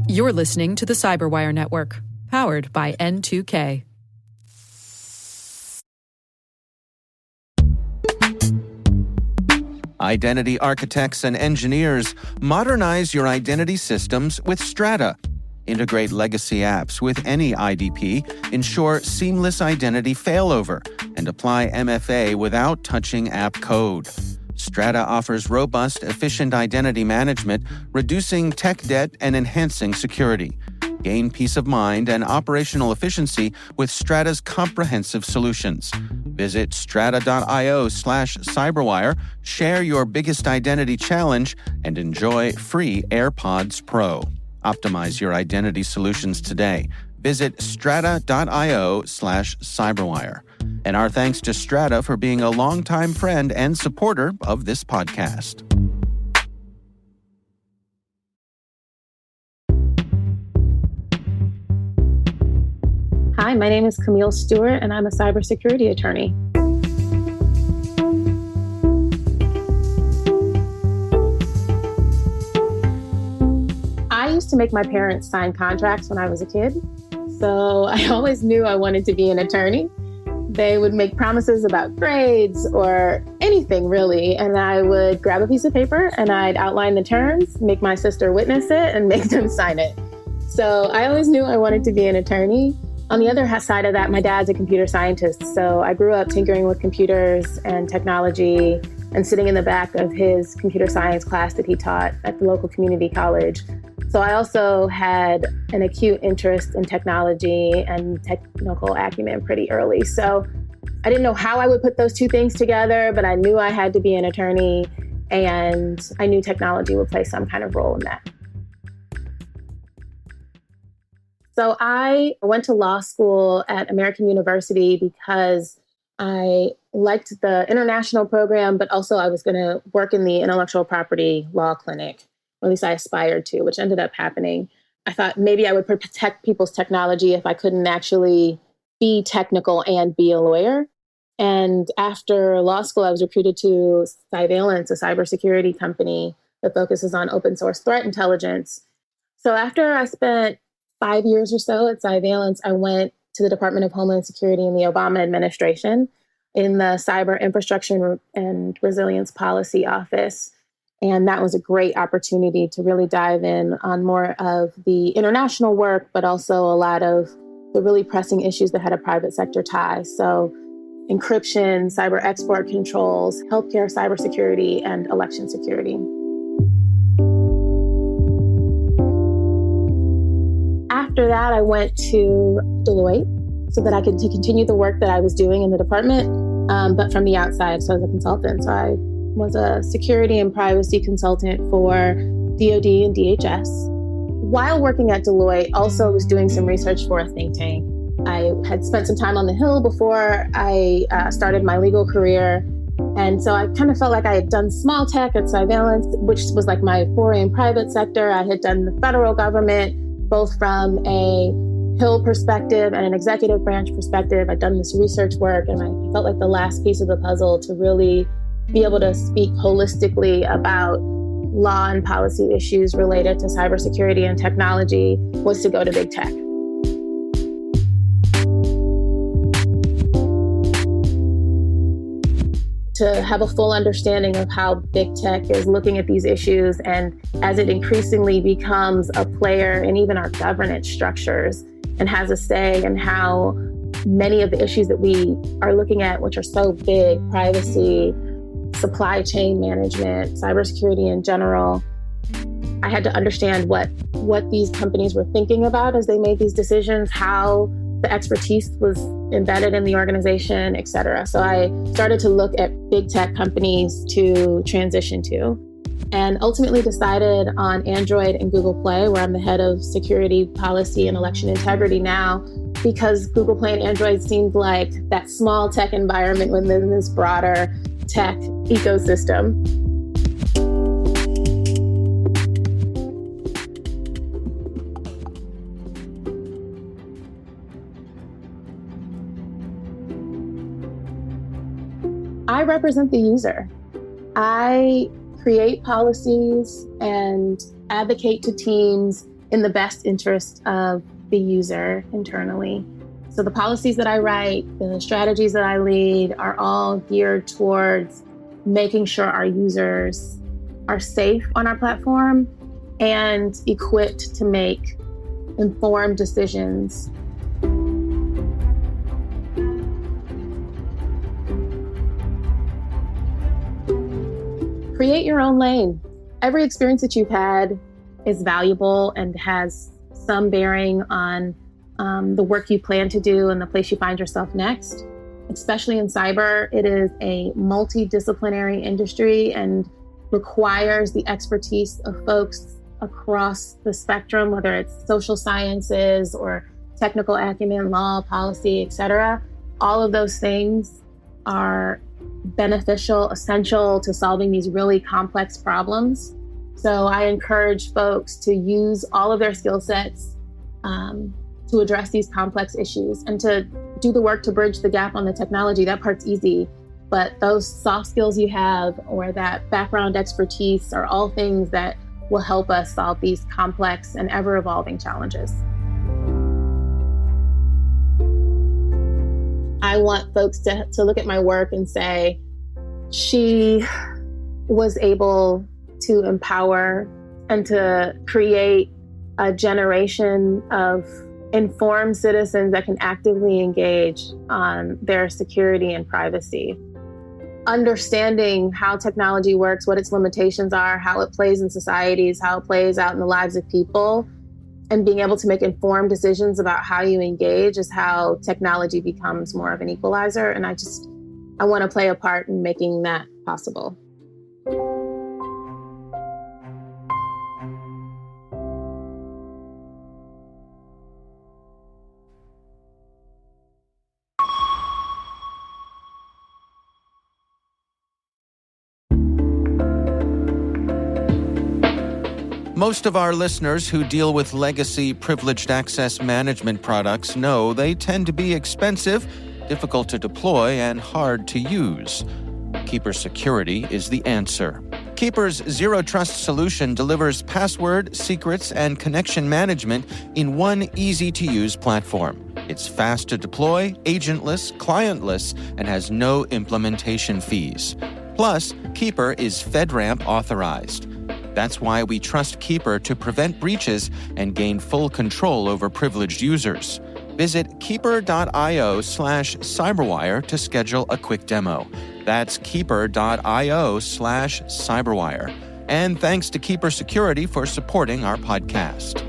You're listening to the Cyberwire Network, powered by N2K. Identity architects and engineers, modernize your identity systems with Strata. Integrate legacy apps with any IDP, ensure seamless identity failover, and apply MFA without touching app code. Strata offers robust, efficient identity management, reducing tech debt and enhancing security. Gain peace of mind and operational efficiency with Strata's comprehensive solutions. Visit strata.io/cyberwire, share your biggest identity challenge, and enjoy free AirPods Pro. Optimize your identity solutions today. Visit strata.io/cyberwire. And our thanks to Strata for being a longtime friend and supporter of this podcast. Hi, my name is Camille Stewart, and I'm a cybersecurity attorney. I used to make my parents sign contracts when I was a kid, so I always knew I wanted to be an attorney. They would make promises about grades or anything really, and I would grab a piece of paper and I'd outline the terms, make my sister witness it, and make them sign it. So I always knew I wanted to be an attorney. On the other side of that, my dad's a computer scientist, so I grew up tinkering with computers and technology and sitting in the back of his computer science class that he taught at the local community college. So I also had an acute interest in technology and technical acumen pretty early. So I didn't know how I would put those two things together, but I knew I had to be an attorney, and I knew technology would play some kind of role in that. So I went to law school at American University because I liked the international program, but also I was going to work in the intellectual property law clinic, or at least I aspired to, which ended up happening. I thought maybe I would protect people's technology if I couldn't actually be technical and be a lawyer. And after law school, I was recruited to Cyvalence, a cybersecurity company that focuses on open source threat intelligence. So after I spent 5 years or so at Cyvalence, I went to the Department of Homeland Security in the Obama administration in the Cyber Infrastructure and Resilience Policy Office. And that was a great opportunity to really dive in on more of the international work, but also a lot of the really pressing issues that had a private sector tie. So encryption, cyber export controls, healthcare cybersecurity, and election security. After that, I went to Deloitte so that I could continue the work that I was doing in the department, but from the outside, so as a consultant. So I was a security and privacy consultant for DoD and DHS. While working at Deloitte, also was doing some research for a think tank. I had spent some time on the Hill before I started my legal career. And so I kind of felt like I had done small tech at Cyvalence, which was like my foray in private sector. I had done the federal government, both from a Hill perspective and an executive branch perspective. I'd done this research work, and I felt like the last piece of the puzzle to really be able to speak holistically about law and policy issues related to cybersecurity and technology was to go to big tech. To have a full understanding of how big tech is looking at these issues, and as it increasingly becomes a player in even our governance structures and has a say in how many of the issues that we are looking at, which are so big, privacy, supply chain management, cybersecurity in general, I had to understand what these companies were thinking about as they made these decisions, how the expertise was embedded in the organization, et cetera. So I started to look at big tech companies to transition to, and ultimately decided on Android and Google Play, where I'm the head of security policy and election integrity now, because Google Play and Android seemed like that small tech environment within this broader tech ecosystem. I represent the user. I create policies and advocate to teams in the best interest of the user internally. So the policies that I write, the strategies that I lead are all geared towards making sure our users are safe on our platform and equipped to make informed decisions. Create your own lane. Every experience that you've had is valuable and has some bearing on the work you plan to do and the place you find yourself next. Especially in cyber, it is a multidisciplinary industry and requires the expertise of folks across the spectrum, whether it's social sciences or technical acumen, law, policy, et cetera. All of those things are beneficial, essential to solving these really complex problems. So I encourage folks to use all of their skill sets to address these complex issues and to do the work to bridge the gap on the technology. That part's easy, but those soft skills you have or that background expertise are all things that will help us solve these complex and ever-evolving challenges. I want folks to look at my work and say, she was able to empower and to create a generation of informed citizens that can actively engage on their security and privacy. Understanding how technology works, what its limitations are, how it plays in societies, how it plays out in the lives of people, and being able to make informed decisions about how you engage is how technology becomes more of an equalizer. And I want to play a part in making that possible. Most of our listeners who deal with legacy privileged access management products know they tend to be expensive, difficult to deploy, and hard to use. Keeper Security is the answer. Keeper's Zero Trust solution delivers password, secrets, and connection management in one easy-to-use platform. It's fast to deploy, agentless, clientless, and has no implementation fees. Plus, Keeper is FedRAMP authorized. That's why we trust Keeper to prevent breaches and gain full control over privileged users. Visit keeper.io/cyberwire to schedule a quick demo. That's keeper.io/cyberwire. And thanks to Keeper Security for supporting our podcast.